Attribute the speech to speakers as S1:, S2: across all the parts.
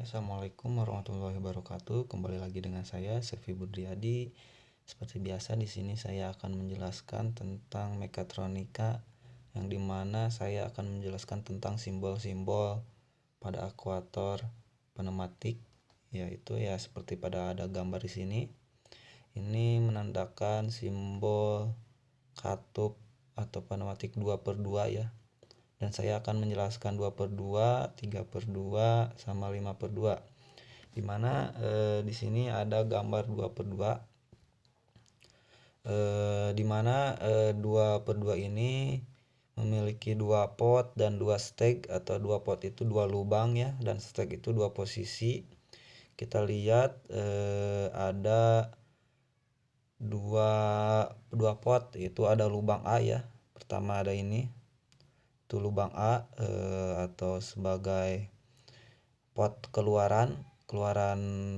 S1: Assalamualaikum warahmatullahi wabarakatuh. Kembali lagi dengan saya Sefi Budriadi. Seperti biasa di sini saya akan menjelaskan tentang mekatronika, yang dimana saya akan menjelaskan tentang simbol-simbol pada akuator pneumatik, yaitu ya seperti pada ada gambar di sini. Ini menandakan simbol katup atau pneumatik 2/2 ya. Dan saya akan menjelaskan 2/2, 3/2 sama 5/2. Dimana di sini ada gambar 2/2, dimana 2/2 ini memiliki 2 pot dan 2 stek, atau 2 pot itu 2 lubang ya, dan stek itu 2 posisi. Kita lihat ada dua pot, itu ada lubang A ya. Pertama ada ini, itu lubang A atau sebagai pot keluaran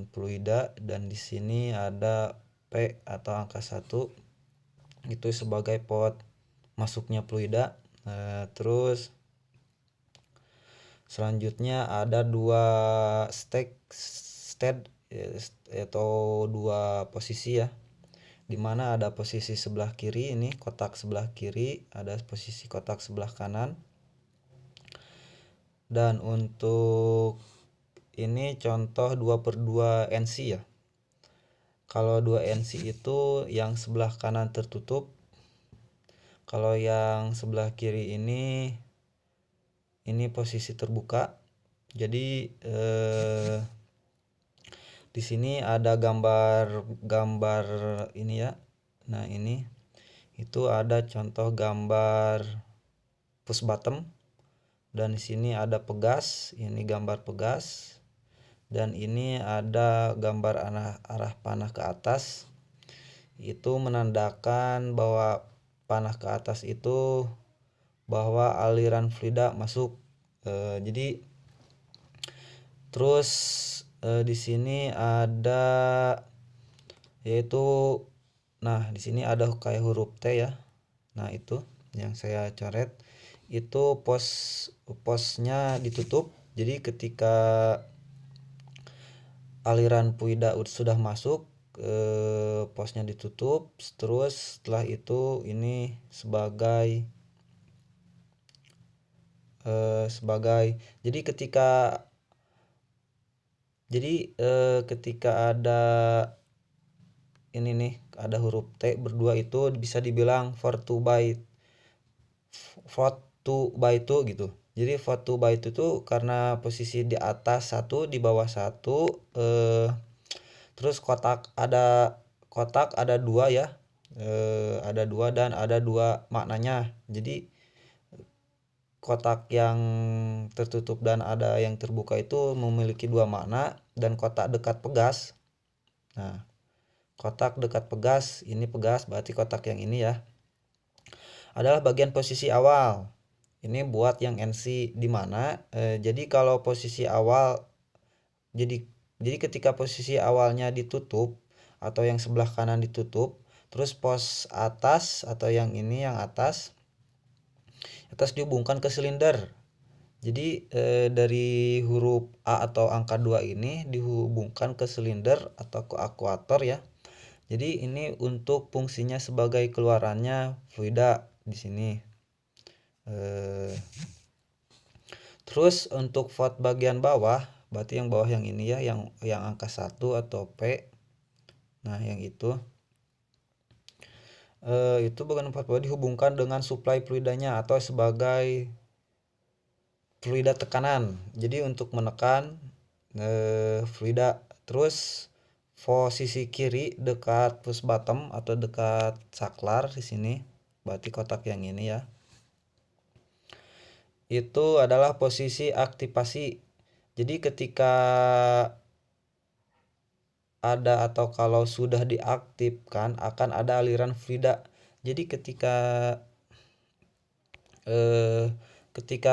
S1: fluida, dan di sini ada P atau angka 1, itu sebagai pot masuknya fluida. Terus selanjutnya ada 2 sted atau 2 posisi ya, dimana ada posisi sebelah kiri, ini kotak sebelah kiri, ada posisi kotak sebelah kanan. Dan untuk ini contoh 2/2 NC ya. Kalau 2 NC itu yang sebelah kanan tertutup, kalau yang sebelah kiri ini posisi terbuka. Jadi di sini ada gambar ini ya. Nah, ini itu ada contoh gambar push bottom, dan di sini ada pegas, ini gambar pegas, dan ini ada gambar arah panah ke atas. Itu menandakan bahwa panah ke atas itu bahwa aliran fluida masuk. Jadi terus di sini ada yaitu, nah di sini ada kayak huruf T ya. Nah, itu yang saya coret, itu posnya ditutup. Jadi ketika aliran fluida sudah masuk, posnya ditutup. Terus setelah itu ini sebagai jadi ketika ada ini nih, ada huruf T berdua, itu bisa dibilang 4/2 gitu. Jadi 4/2 itu tuh karena posisi di atas 1, di bawah 1, terus kotak ada 2 ya. Ada 2 dan ada 2 maknanya. Jadi kotak yang tertutup dan ada yang terbuka itu memiliki 2 makna, dan kotak dekat pegas. Nah, kotak dekat pegas, ini pegas, berarti kotak yang ini ya, adalah bagian posisi awal. Ini buat yang NC, di mana jadi kalau posisi awal, jadi ketika posisi awalnya ditutup atau yang sebelah kanan ditutup, terus pos atas atau yang ini, yang atas dihubungkan ke silinder. Jadi dari huruf A atau angka 2 ini dihubungkan ke silinder atau ke akuator ya. Jadi ini untuk fungsinya sebagai keluarannya fluida di sini. Terus untuk volt bagian bawah, berarti yang bawah yang ini ya, yang angka 1 atau P. Nah, yang itu bagian volt bawah dihubungkan dengan suplai fluidanya atau sebagai fluida tekanan. Jadi untuk menekan fluida. Terus posisi kiri dekat push bottom atau dekat saklar di sini, berarti kotak yang ini ya, itu adalah posisi aktivasi. Jadi ketika ada atau kalau sudah diaktifkan akan ada aliran fluida. Jadi ketika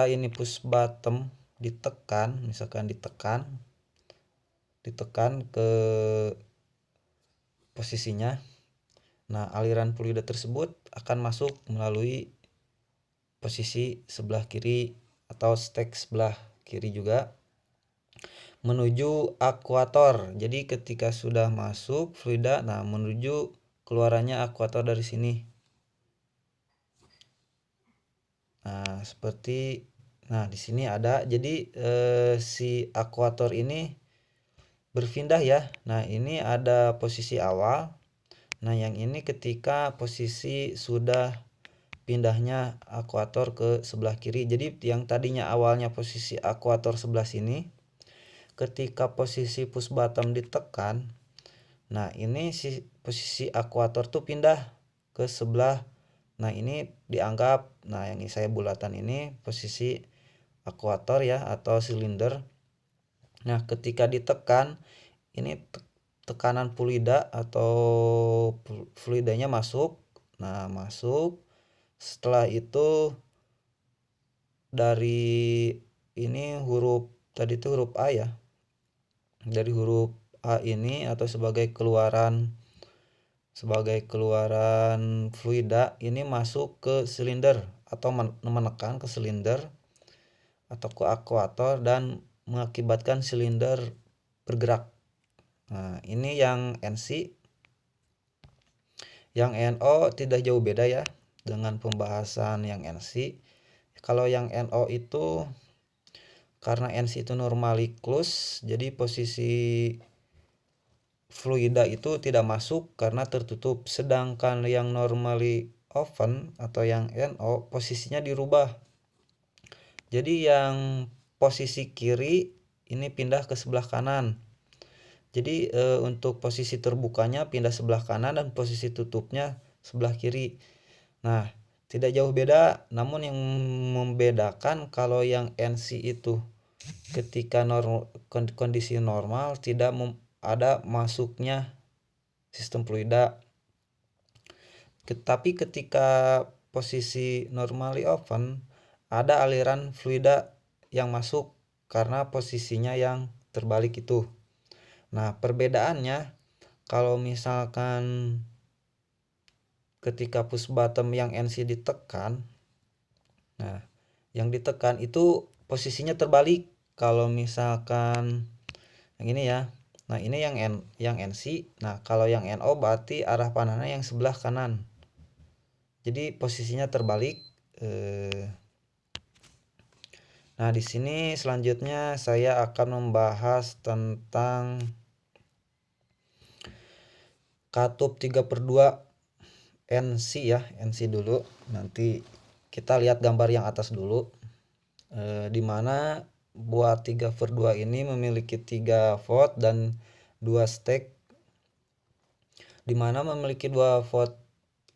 S1: ini push bottom ditekan, misalkan ditekan ke posisinya, nah aliran fluida tersebut akan masuk melalui posisi sebelah kiri atau stek sebelah kiri juga. menuju akuator. Jadi ketika sudah masuk fluida, nah menuju keluarannya akuator dari sini. Nah, di sini ada. Jadi si akuator ini berpindah ya. Nah, ini ada posisi awal. Nah, yang ini ketika posisi sudah pindahnya akuator ke sebelah kiri. Jadi yang tadinya awalnya posisi akuator sebelah sini, ketika posisi push bottom ditekan, nah ini si posisi akuator tuh pindah ke sebelah. Nah, ini dianggap, nah yang saya bulatan ini posisi akuator ya atau silinder. Nah, ketika ditekan, ini tekanan fluida atau fluidanya masuk. Nah, masuk. Setelah itu dari ini tadi itu huruf A ya. Dari huruf A ini atau sebagai keluaran fluida ini masuk ke silinder atau menekan ke silinder atau ke akuator dan mengakibatkan silinder bergerak. Nah, ini yang NC. Yang NO tidak jauh beda ya dengan pembahasan yang NC. Kalau yang NO itu karena NC itu normally close, jadi posisi fluida itu tidak masuk karena tertutup. Sedangkan yang normally open atau yang NO posisinya dirubah. Jadi yang posisi kiri ini pindah ke sebelah kanan. Jadi untuk posisi terbukanya pindah sebelah kanan dan posisi tutupnya sebelah kiri. Nah, tidak jauh beda, namun yang membedakan kalau yang NC itu ketika kondisi normal tidak ada masuknya sistem fluida. Tapi ketika posisi normally open ada aliran fluida yang masuk karena posisinya yang terbalik itu. Nah, perbedaannya kalau misalkan ketika push bottom yang NC ditekan, nah yang ditekan itu posisinya terbalik. Kalau misalkan yang ini ya, nah ini yang NC. Nah, kalau yang NO berarti arah panahnya yang sebelah kanan. Jadi posisinya terbalik. Nah, di sini selanjutnya saya akan membahas tentang katup 3/2 NC ya, NC dulu. Nanti kita lihat gambar yang atas dulu. Dimana buat 3/2 ini memiliki 3 volt dan 2 stack. Dimana memiliki 2 volt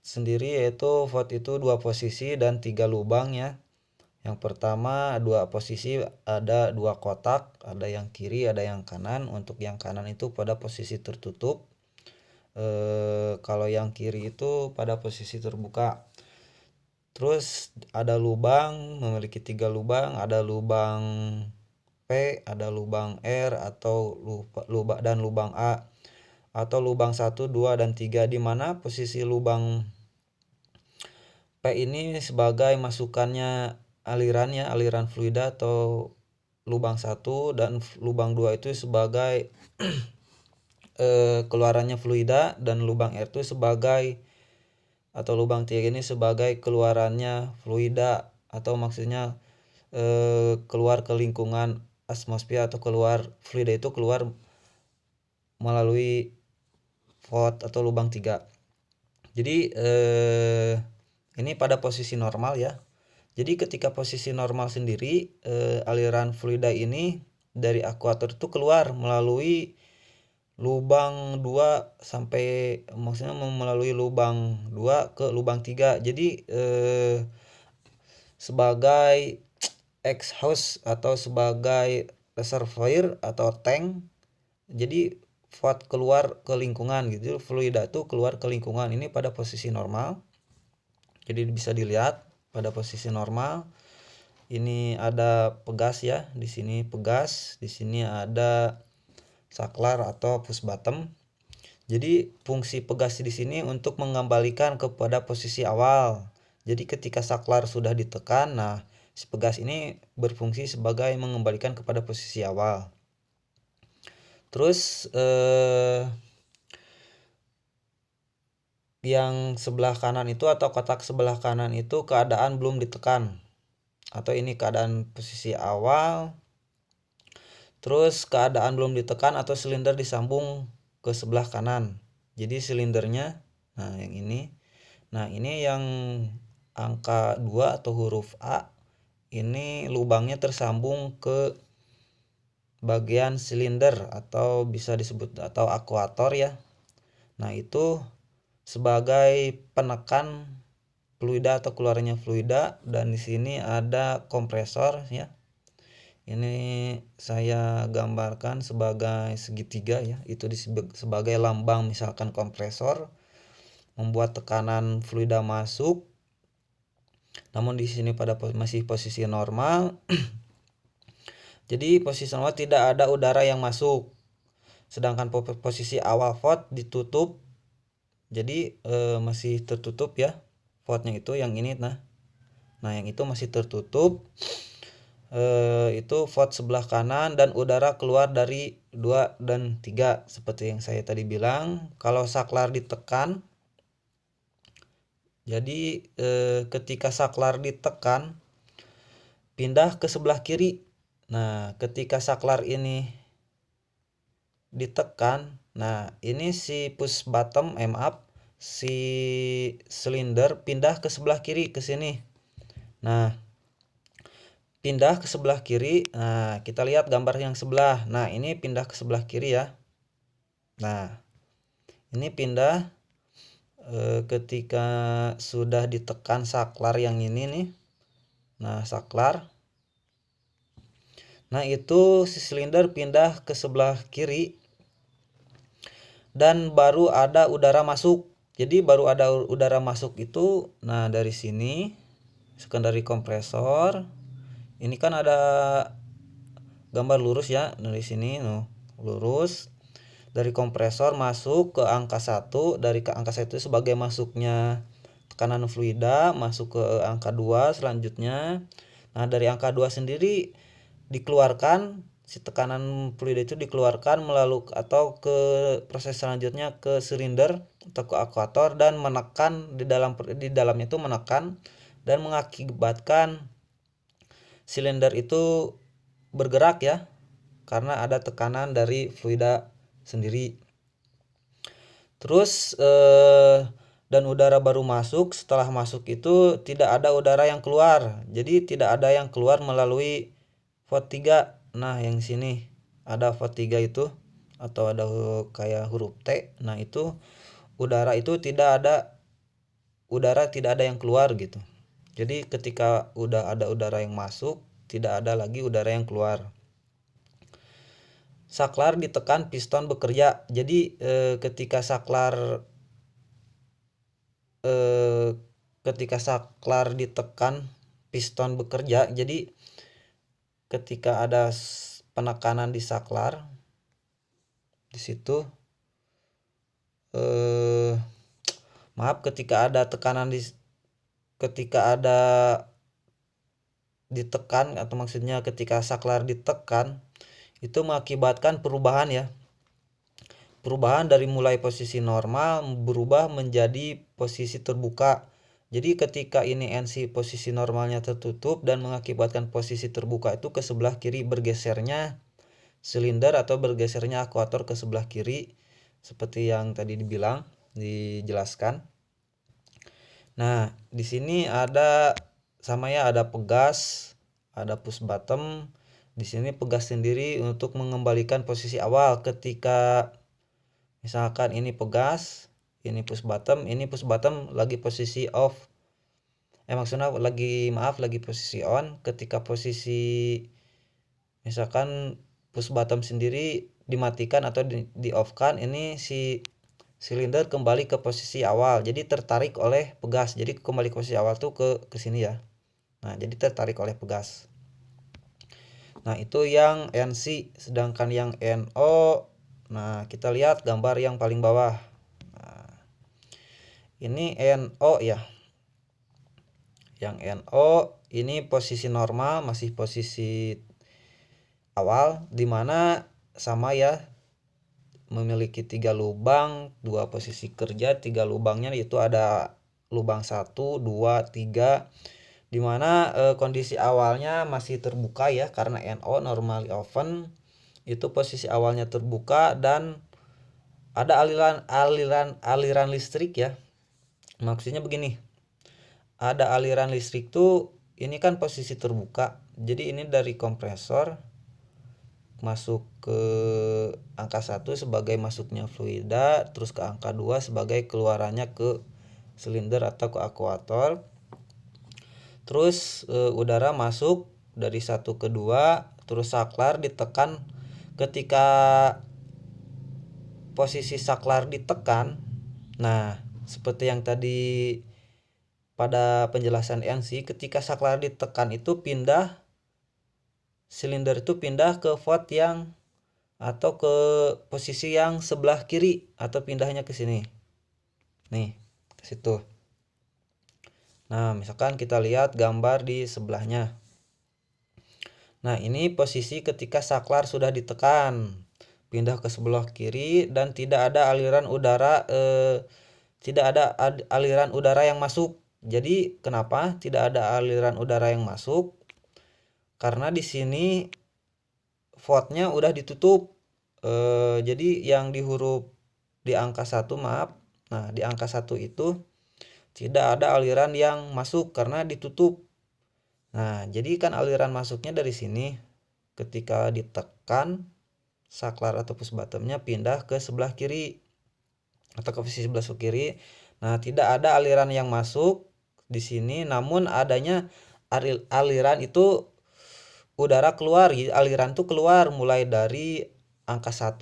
S1: sendiri, yaitu volt itu 2 posisi dan 3 lubang ya. Yang pertama 2 posisi ada 2 kotak, ada yang kiri ada yang kanan. Untuk yang kanan itu pada posisi tertutup. Kalau yang kiri itu pada posisi terbuka. Terus ada lubang, memiliki 3 lubang, ada lubang P, ada lubang R atau lubang A atau lubang 1, 2 dan 3, di mana posisi lubang P ini sebagai masukannya aliran fluida atau lubang 1 dan lubang 2 itu sebagai keluarannya fluida dan lubang R itu sebagai atau lubang 3 ini sebagai keluarannya fluida atau maksudnya keluar ke lingkungan atmosfer atau keluar fluida itu keluar melalui volt atau lubang 3. Jadi ini pada posisi normal ya. Jadi ketika posisi normal sendiri aliran fluida ini dari akuator itu keluar melalui lubang 2 sampai maksudnya melalui lubang 2 ke lubang 3. Jadi sebagai exhaust atau sebagai reservoir atau tank. Jadi volt keluar ke lingkungan gitu. Fluida itu keluar ke lingkungan ini pada posisi normal. Jadi bisa dilihat pada posisi normal. Ini ada pegas ya, di sini pegas, di sini ada saklar atau push bottom. Jadi fungsi pegas di sini untuk mengembalikan kepada posisi awal. Jadi ketika saklar sudah ditekan, nah si pegas ini berfungsi sebagai mengembalikan kepada posisi awal. Terus yang sebelah kanan itu atau kotak sebelah kanan itu keadaan belum ditekan, atau ini keadaan posisi awal, terus keadaan belum ditekan atau silinder disambung ke sebelah kanan. Jadi silindernya, nah ini yang angka 2 atau huruf A, ini lubangnya tersambung ke bagian silinder atau bisa disebut atau akuator ya. Nah, itu sebagai penekan fluida atau keluarnya fluida, dan di sini ada kompresor ya. Ini saya gambarkan sebagai segitiga ya. Itu sebagai lambang misalkan kompresor membuat tekanan fluida masuk. Namun di sini masih posisi normal. Jadi posisi normal tidak ada udara yang masuk. Sedangkan posisi awal VOD ditutup. Jadi masih tertutup ya. VOD-nya itu yang ini nah yang itu masih tertutup. Itu VOD sebelah kanan dan udara keluar dari 2 dan 3 seperti yang saya tadi bilang. Kalau saklar ditekan, jadi ketika saklar ditekan pindah ke sebelah kiri. Nah, ketika saklar ini ditekan, nah ini si push bottom si silinder pindah ke sebelah kiri ke sini. Nah, pindah ke sebelah kiri. Nah, kita lihat gambar yang sebelah. Nah, ini pindah ke sebelah kiri ya. Nah, ini pindah ketika sudah ditekan saklar yang ini nih. Nah, saklar. Nah, itu si silinder pindah ke sebelah kiri dan baru ada udara masuk. Jadi baru ada udara masuk itu, nah dari sini sekundari kompresor. Ini kan ada gambar lurus ya, dari sini lurus. Dari kompresor masuk ke angka 1, dari ke angka 1 sebagai masuknya tekanan fluida, masuk ke angka 2 selanjutnya. Nah, dari angka 2 sendiri dikeluarkan, si tekanan fluida itu dikeluarkan melalui atau ke proses selanjutnya ke silinder atau ke akuator dan menekan di dalamnya itu menekan dan mengakibatkan silinder itu bergerak ya, karena ada tekanan dari fluida sendiri. Terus dan udara baru masuk. Setelah masuk itu tidak ada udara yang keluar. Jadi tidak ada yang keluar melalui VOD 3. Nah, yang sini ada VOD 3 itu atau ada kayak huruf T. Nah, itu udara tidak ada yang keluar gitu. Jadi ketika udah ada udara yang masuk, tidak ada lagi udara yang keluar. Saklar ditekan, piston bekerja. Jadi ketika saklar ditekan, piston bekerja. Jadi ketika ada penekanan di saklar, di situ ketika ada tekanan ketika ada ditekan, atau maksudnya ketika saklar ditekan, itu mengakibatkan perubahan ya. Perubahan dari mulai posisi normal berubah menjadi posisi terbuka. Jadi ketika ini NC posisi normalnya tertutup dan mengakibatkan posisi terbuka itu ke sebelah kiri, bergesernya silinder atau bergesernya akuator ke sebelah kiri seperti yang tadi dijelaskan. Nah, di sini ada ada pegas, ada push bottom. Di sini pegas sendiri untuk mengembalikan posisi awal ketika misalkan ini pegas, ini push bottom lagi posisi off. Maksudnya lagi posisi on. Ketika posisi misalkan push bottom sendiri dimatikan atau di off kan, ini si silinder kembali ke posisi awal. Jadi tertarik oleh pegas. Jadi kembali ke posisi awal tuh ke sini ya. Nah, jadi tertarik oleh pegas. Nah, itu yang NC. Sedangkan yang NO, nah kita lihat gambar yang paling bawah. Nah, ini NO ya. Yang NO ini posisi normal, masih posisi awal, dimana sama ya memiliki 3 lubang, 2 posisi kerja, 3 lubangnya itu ada lubang 1, 2, 3, dimana kondisi awalnya masih terbuka ya, karena NO normally open, itu posisi awalnya terbuka dan ada aliran listrik ya. Maksudnya begini, ada aliran listrik tuh, ini kan posisi terbuka, jadi ini dari kompresor masuk ke angka 1 sebagai masuknya fluida, terus ke angka 2 sebagai keluarannya ke silinder atau ke akuator. Terus udara masuk dari 1 ke 2, terus saklar ditekan. Ketika posisi saklar ditekan, nah seperti yang tadi pada penjelasan NC, ketika saklar ditekan itu silinder itu pindah ke vot yang atau ke posisi yang sebelah kiri, atau pindahnya ke sini nih, ke situ. Nah misalkan kita lihat gambar di sebelahnya. Nah ini posisi ketika saklar sudah ditekan, pindah ke sebelah kiri dan tidak ada aliran udara yang masuk. Jadi kenapa tidak ada aliran udara yang masuk? Karena di sini votnya udah ditutup. Jadi yang di huruf di angka 1, maaf. Nah, di angka 1 itu tidak ada aliran yang masuk karena ditutup. Nah, jadi kan aliran masuknya dari sini. Ketika ditekan, saklar atau push bottomnya pindah ke sebelah kiri atau ke posisi sebelah kiri. Nah, tidak ada aliran yang masuk di sini, namun adanya aliran itu udara keluar. Aliran itu keluar mulai dari angka 1,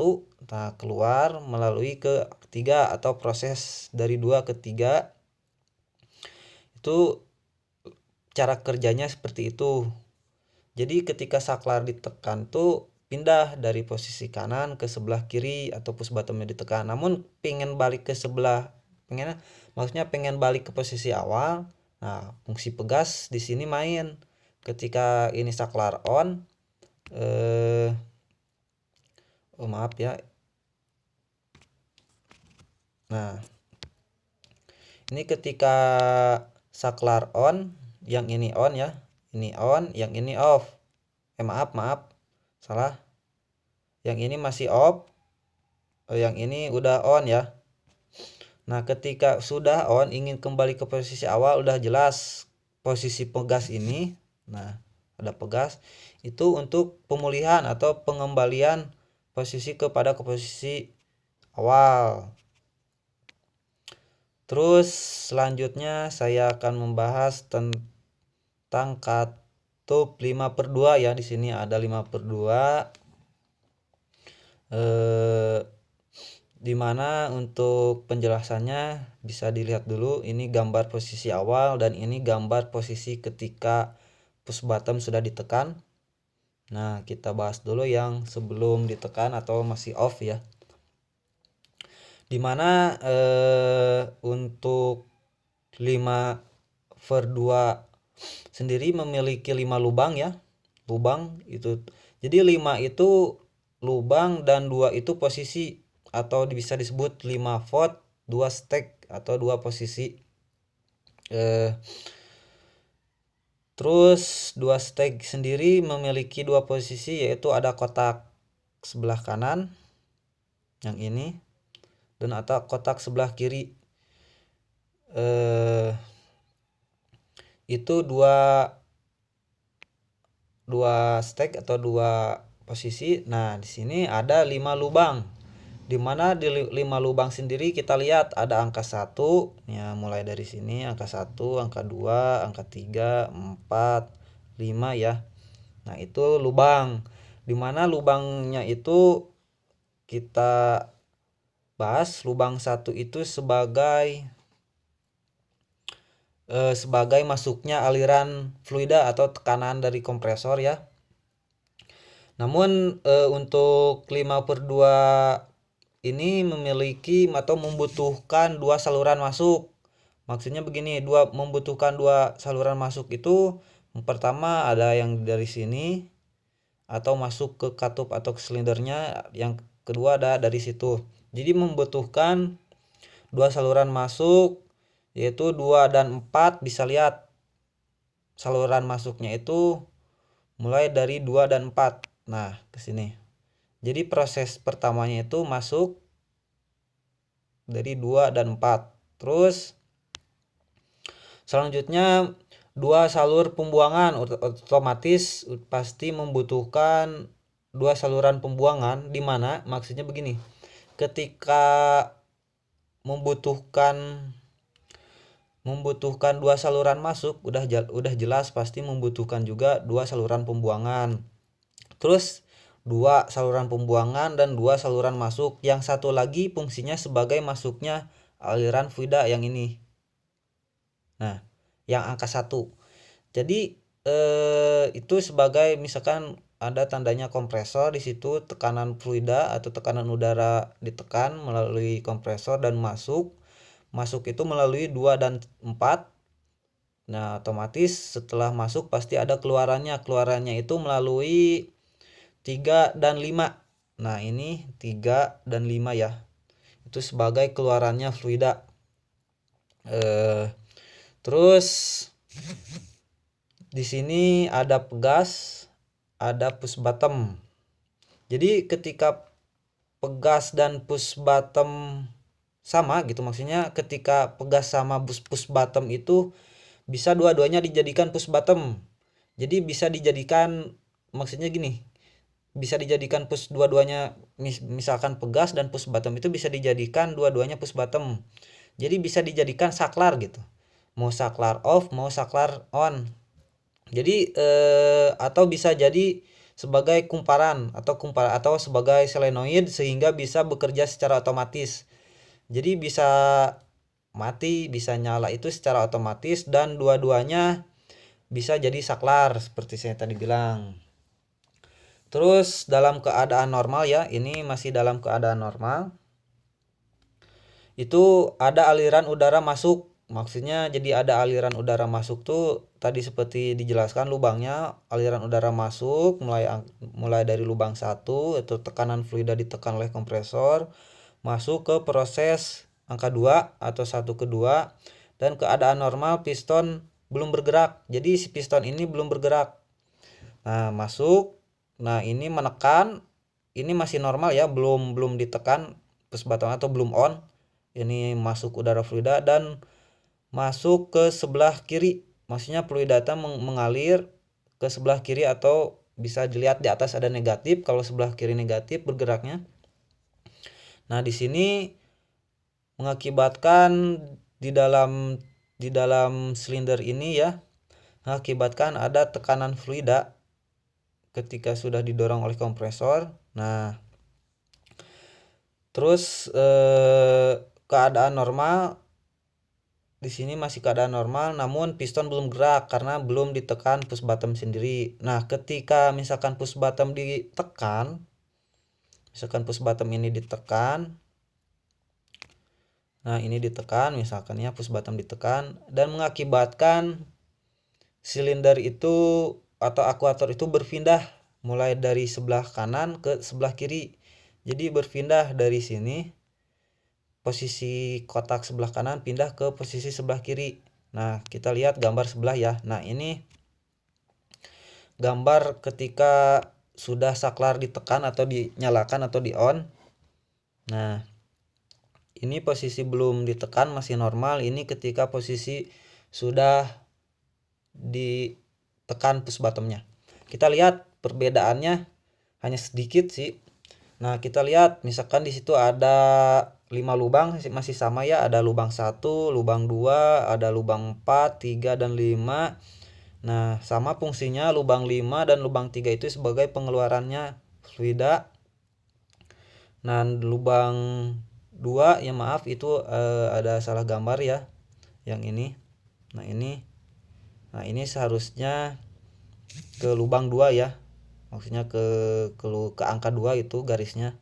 S1: nah keluar melalui ke 3 atau proses dari 2 ke 3. Itu cara kerjanya seperti itu. Jadi ketika saklar ditekan tuh pindah dari posisi kanan ke sebelah kiri atau push bottomnya ditekan. Namun pengen balik ke pengen balik ke posisi awal. Nah, fungsi pegas di sini main. Ketika ini saklar on, maaf ya. Nah, ini ketika saklar on, yang ini on ya, ini on, yang ini off. Maaf, salah. Yang ini masih off, yang ini udah on ya. Nah, ketika sudah on, ingin kembali ke posisi awal, udah jelas posisi pegas ini. Nah, ada pegas itu untuk pemulihan atau pengembalian posisi ke posisi awal. Terus selanjutnya saya akan membahas tentang katup 5/2 ya. Di sini ada 5/2. Dimana untuk penjelasannya bisa dilihat dulu, ini gambar posisi awal dan ini gambar posisi ketika push bottom sudah ditekan. Nah, kita bahas dulu yang sebelum ditekan atau masih off ya. Dimana untuk 5/2 sendiri memiliki 5 lubang ya. Lubang itu. Jadi 5 itu lubang dan 2 itu posisi, atau bisa disebut 5 vot, 2 stack atau 2 posisi. Terus 2 stack sendiri memiliki 2 posisi, yaitu ada kotak sebelah kanan yang ini dan atau kotak sebelah kiri. Itu dua stack atau 2 posisi. Nah, di sini ada 5 lubang. Dimana di 5 lubang sendiri kita lihat ada angka 1 ya, mulai dari sini angka 1, angka 2, angka 3, 4, 5 ya. Nah, itu lubang. Dimana lubangnya itu kita bahas, lubang 1 itu sebagai masuknya aliran fluida atau tekanan dari kompresor ya. Namun untuk 5/2 ini memiliki atau membutuhkan 2 saluran masuk. Maksudnya begini, membutuhkan 2 saluran masuk itu, pertama ada yang dari sini atau masuk ke katup atau ke silindernya, yang kedua ada dari situ. Jadi membutuhkan dua saluran masuk, yaitu 2 dan 4. Bisa lihat saluran masuknya itu mulai dari 2 dan 4. Nah, ke sini. Jadi proses pertamanya itu masuk dari 2 dan 4. Terus selanjutnya dua salur pembuangan, otomatis pasti membutuhkan dua saluran pembuangan, di mana maksudnya begini. Ketika membutuhkan dua saluran masuk, udah jelas pasti membutuhkan juga dua saluran pembuangan. Terus dua saluran pembuangan dan dua saluran masuk. Yang satu lagi fungsinya sebagai masuknya aliran fluida yang ini. Nah, yang angka 1. Jadi itu sebagai misalkan ada tandanya kompresor di situ, tekanan fluida atau tekanan udara ditekan melalui kompresor dan masuk itu melalui 2 dan 4. Nah, otomatis setelah masuk pasti ada keluarannya. Keluarannya itu melalui 3 dan 5. Nah, ini 3 dan 5 ya. Itu sebagai keluarannya fluida. Terus di sini ada pegas, ada push bottom. Jadi ketika pegas dan push bottom sama gitu, maksudnya ketika pegas sama push bottom itu bisa dua-duanya dijadikan push bottom. Jadi bisa dijadikan, maksudnya gini, bisa dijadikan push dua-duanya, misalkan pegas dan push bottom itu bisa dijadikan dua-duanya push bottom. Jadi bisa dijadikan saklar gitu. Mau saklar off, mau saklar on. Jadi atau bisa jadi sebagai kumparan atau sebagai solenoid sehingga bisa bekerja secara otomatis. Jadi bisa mati, bisa nyala itu secara otomatis, dan dua-duanya bisa jadi saklar seperti saya tadi bilang. Terus dalam keadaan normal ya, ini masih dalam keadaan normal. Itu ada aliran udara masuk. Maksudnya jadi ada aliran udara masuk tuh tadi seperti dijelaskan lubangnya, aliran udara masuk mulai dari lubang 1 itu tekanan fluida ditekan oleh kompresor masuk ke proses angka 2 atau 1 ke 2, dan keadaan normal piston belum bergerak. Jadi si piston ini belum bergerak. Nah, masuk. Nah, ini menekan, ini masih normal ya, belum ditekan push button atau belum on. Ini masuk udara fluida dan masuk ke sebelah kiri. Maksudnya fluida mengalir ke sebelah kiri, atau bisa dilihat di atas ada negatif. Kalau sebelah kiri negatif bergeraknya. Nah, di sini mengakibatkan di dalam silinder ini ya, mengakibatkan ada tekanan fluida ketika sudah didorong oleh kompresor. Nah, terus keadaan normal di sini masih keadaan normal, namun piston belum gerak karena belum ditekan push bottom sendiri. Nah, ketika misalkan push bottom ditekan, misalkan push bottom ini ditekan, nah ini ditekan misalkan ya, push bottom ditekan dan mengakibatkan silinder itu atau akuator itu berpindah mulai dari sebelah kanan ke sebelah kiri. Jadi berpindah dari sini, posisi kotak sebelah kanan pindah ke posisi sebelah kiri. Nah, kita lihat gambar sebelah ya. Nah, ini gambar ketika sudah saklar ditekan atau dinyalakan atau di on. Nah, ini posisi belum ditekan masih normal. Ini ketika posisi sudah ditekan push bottomnya. Kita lihat perbedaannya hanya sedikit sih. Nah, kita lihat misalkan di situ ada 5 lubang, masih sama ya, ada lubang 1, lubang 2, ada lubang 4, 3 dan 5. Nah, sama fungsinya lubang 5 dan lubang 3 itu sebagai pengeluarannya fluida. Nah, lubang 2 ya maaf itu ada salah gambar ya. Yang ini. Nah, ini seharusnya ke lubang 2 ya. Maksudnya ke angka 2 itu garisnya.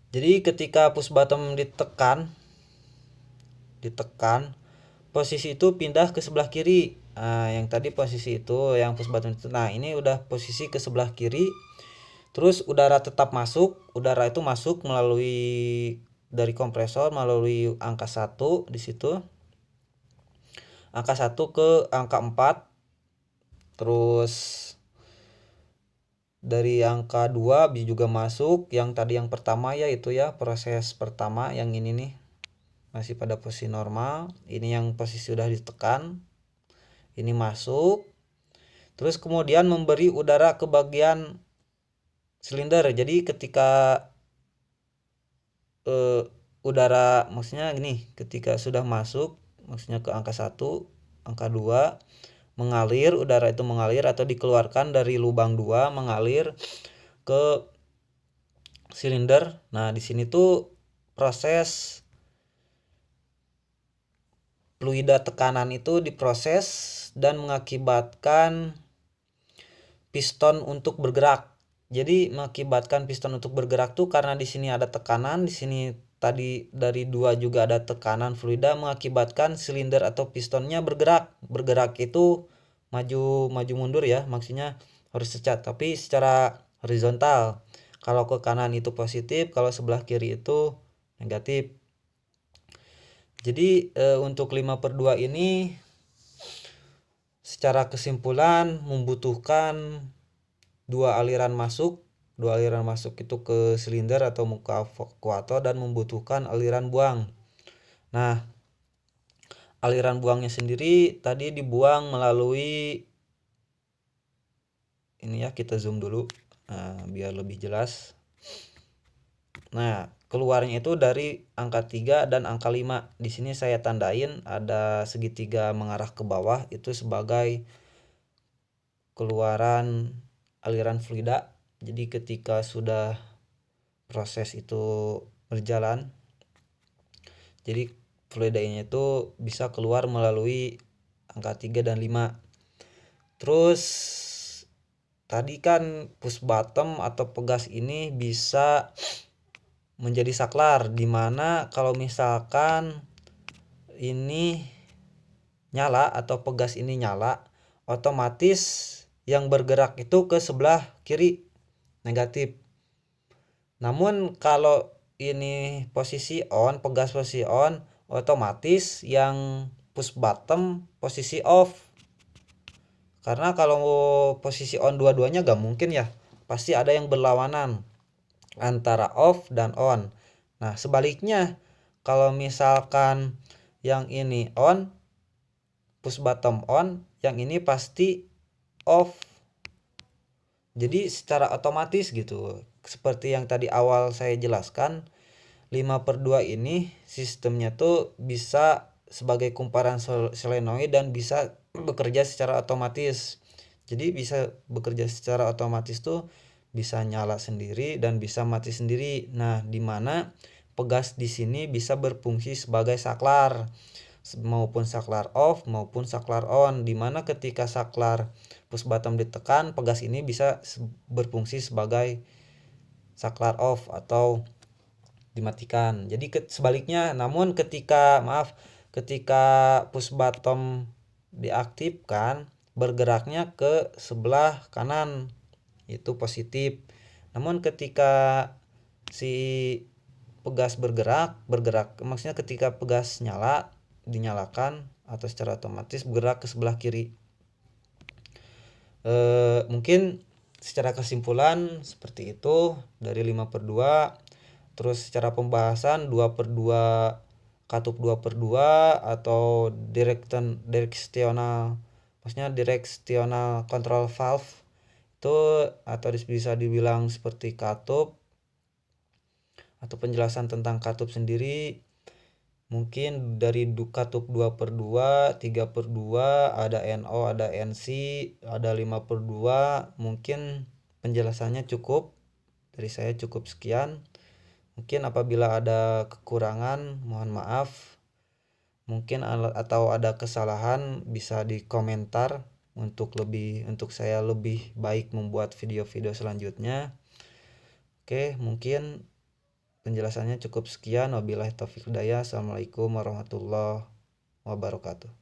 S1: Jadi ketika push bottom ditekan, posisi itu pindah ke sebelah kiri. Nah, yang tadi posisi itu yang push bottom itu. Nah, ini udah posisi ke sebelah kiri. Terus udara tetap masuk, udara itu masuk melalui dari kompresor melalui angka 1 di situ. Angka 1 ke angka 4. Terus dari angka 2 juga masuk yang tadi yang pertama ya, itu ya proses pertama yang ini nih masih pada posisi normal. Ini yang posisi sudah ditekan. Ini masuk. Terus kemudian memberi udara ke bagian silinder. Jadi ketika udara maksudnya gini, ketika sudah masuk maksudnya ke angka 1, angka 2 mengalir, udara itu mengalir atau dikeluarkan dari lubang 2 mengalir ke silinder. Nah, di sini tuh proses fluida tekanan itu diproses dan mengakibatkan piston untuk bergerak. Jadi mengakibatkan piston untuk bergerak tuh karena di sini ada tekanan, di sini tadi dari 2 juga ada tekanan fluida mengakibatkan silinder atau pistonnya bergerak. Bergerak itu maju mundur ya, maksudnya harus tapi secara horizontal. Kalau ke kanan itu positif, kalau sebelah kiri itu negatif. Jadi untuk 5/2 ini secara kesimpulan membutuhkan dua aliran masuk itu ke silinder atau muka evakuator dan membutuhkan aliran buang. Nah, aliran buangnya sendiri tadi dibuang melalui ini ya, kita zoom dulu biar lebih jelas. Nah, keluarnya itu dari angka 3 dan angka 5. Di sini saya tandain ada segitiga mengarah ke bawah itu sebagai keluaran aliran fluida. Jadi ketika sudah proses itu berjalan, jadi fluidanya itu bisa keluar melalui angka 3 dan 5. Terus tadi kan push bottom atau pegas ini bisa menjadi saklar, dimana kalau misalkan ini nyala atau pegas ini nyala, otomatis yang bergerak itu ke sebelah kiri negatif. Namun kalau ini posisi on, pegas posisi on, otomatis yang push bottom posisi off. Karena kalau posisi on dua-duanya gak mungkin ya, pasti ada yang berlawanan antara off dan on. Nah, sebaliknya kalau misalkan yang ini on, push bottom on, yang ini pasti off. Jadi secara otomatis gitu, seperti yang tadi awal saya jelaskan, 5/2 ini sistemnya tuh bisa sebagai kumparan solenoid dan bisa bekerja secara otomatis. Jadi bisa bekerja secara otomatis tuh bisa nyala sendiri dan bisa mati sendiri. Nah, dimana pegas di sini bisa berfungsi sebagai saklar, maupun saklar off maupun saklar on, dimana ketika saklar push bottom ditekan, pegas ini bisa berfungsi sebagai saklar off atau dimatikan. Jadi sebaliknya, namun ketika push bottom diaktifkan, bergeraknya ke sebelah kanan, itu positif. Namun ketika si pegas bergerak maksudnya ketika pegas dinyalakan atau secara otomatis bergerak ke sebelah kiri. Mungkin secara kesimpulan seperti itu dari 5/2. Terus secara pembahasan 2/2 katup 2/2 atau directional, maksudnya directional control valve itu, atau bisa dibilang seperti katup, atau penjelasan tentang katup sendiri mungkin dari katup 2/2, 3/2, ada NO, ada NC, ada 5/2. Mungkin penjelasannya cukup dari saya, cukup sekian. Mungkin apabila ada kekurangan mohon maaf, mungkin atau ada kesalahan bisa di komentar untuk saya lebih baik membuat video-video selanjutnya. Oke, mungkin penjelasannya cukup sekian. Wabillahi taufiq hidayah. Assalamualaikum warahmatullahi wabarakatuh.